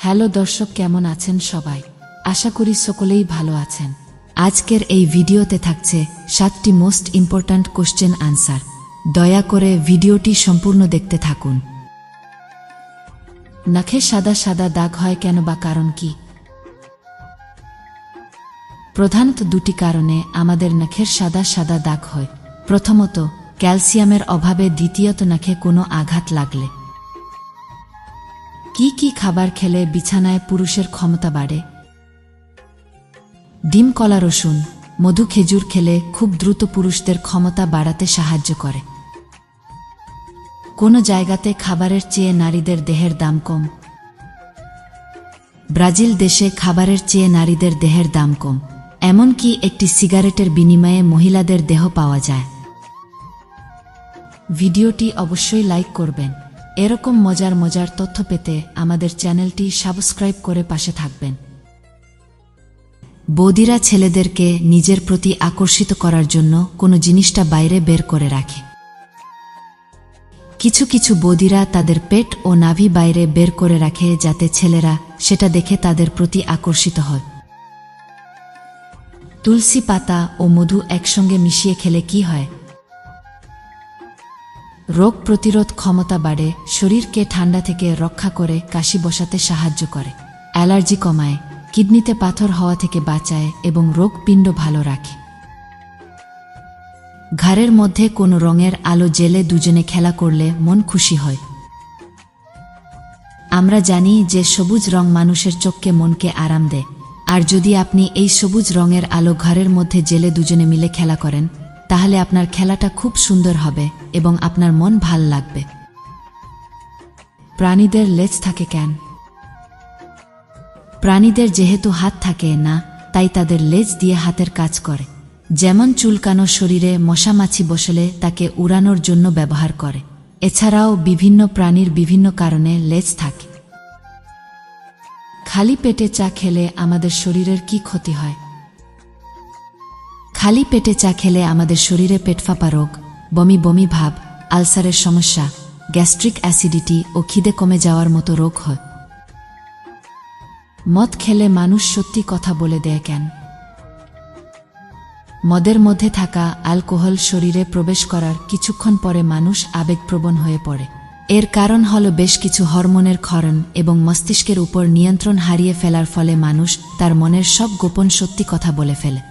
Hello দর্শক, কেমন আছেন সবাই? আশা করি সকলেই ভালো আছেন। আজকের এই ভিডিওতে থাকছে 7টি মোস্ট ইম্পর্ট্যান্ট কোশ্চেন আনসার। দয়া করে ভিডিওটি সম্পূর্ণ দেখতে থাকুন। নখে সাদা সাদা দাগ হয় কেন বা কারণ কি? প্রধানত দুটি কারণে আমাদের নখের সাদা সাদা দাগ হয়। প্রথমত, ক্যালসিয়ামের অভাবে, দ্বিতীয়ত নখে কোনো আঘাত লাগলে। কি কি খাবার খেলে বিছানায় পুরুষের ক্ষমতা বাড়ে? ডিম, কলা, রসুন, মধু, খেজুর খেলে খুব দ্রুত পুরুষদের ক্ষমতা বাড়াতে সাহায্য করে। কোন জায়গাতে খাবারের চেয়ে নারীদের দেহের দাম কম? ব্রাজিল দেশে খাবারের চেয়ে নারীদের দেহের দাম কম। এমনকি একটি সিগারেটের বিনিময়ে মহিলাদের দেহ পাওয়া যায়। ভিডিওটি অবশ্যই লাইক করবেন। এরকম মজার মজার তথ্য পেতে আমাদের চ্যানেলটি সাবস্ক্রাইব করে পাশে থাকবেন। বৌদিরা ছেলেদেরকে নিজের প্রতি আকর্ষিত করার জন্য কোনো জিনিসটা বাইরে বের করে রাখে। কিছু কিছু বৌদিরা তাদের পেট ও নাভি বাইরে বের করে রাখে যাতে ছেলেরা সেটা দেখে তাদের প্রতি আকর্ষিত হয়। তুলসী পাতা ও মধু একসঙ্গে মিশিয়ে খেলে কি হয়? রোগ প্রতিরোধ ক্ষমতা বাড়ে, শরীরকে ঠান্ডা থেকে রক্ষা করে, কাশি বসাতে সাহায্য করে, অ্যালার্জি কমায়, কিডনিতে পাথর হওয়া থেকে বাঁচায় এবং রোগপিণ্ড ভালো রাখে। ঘরের মধ্যে কোনো রঙের আলো জ্বেলে দুজনে খেলা করলে মন খুশি হয়। আমরা জানি যে সবুজ রং মানুষের চোখকে, মনকে আরাম দেয়। আর যদি আপনি এই সবুজ রঙের আলো ঘরের মধ্যে জ্বেলে দুজনে মিলে খেলা করেন, তাহলে আপনার খেলাটা খুব সুন্দর হবে এবং আপনার মন ভাল লাগবে। প্রাণীদের লেজ থাকে কেন? প্রাণীদের যেহেতু হাত থাকে না, তাই তাদের লেজ দিয়ে হাতের কাজ করে। যেমন চুলকানো শরীরে মশা মাছি বসলে তাকে উড়ানোর জন্য ব্যবহার করে। এছাড়াও বিভিন্ন প্রাণীর বিভিন্ন কারণে লেজ থাকে। খালি পেটে চা খেলে আমাদের শরীরের কি ক্ষতি হয়? খালি পেটে চা খেলে আমাদের শরীরে পেটফাঁপা রোগ, বমি বমি ভাব, আলসারের সমস্যা, গ্যাস্ট্রিক অ্যাসিডিটি ও খিদে কমে যাওয়ার মতো রোগ হয়। মদ খেলে মানুষ সত্যি কথা বলে দেয় কেন? মদের মধ্যে থাকা অ্যালকোহল শরীরে প্রবেশ করার কিছুক্ষণ পরে মানুষ আবেগপ্রবণ হয়ে পড়ে। এর কারণ হল বেশ কিছু হরমোনের ক্ষরণ এবং মস্তিষ্কের উপর নিয়ন্ত্রণ হারিয়ে ফেলার ফলে মানুষ তার মনের সব গোপন সত্যি কথা বলে ফেলে।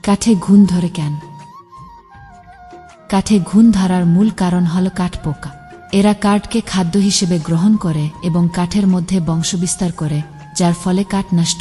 কাঠে ঘুণ ধরে কেন? কাঠে ঘুণ ধরার মূল কারণ হল কাঠপোকা। এরা কাঠকে খাদ্য হিসেবে গ্রহণ করে এবং কাঠের মধ্যে বংশবিস্তার করে, যার ফলে কাঠ নষ্ট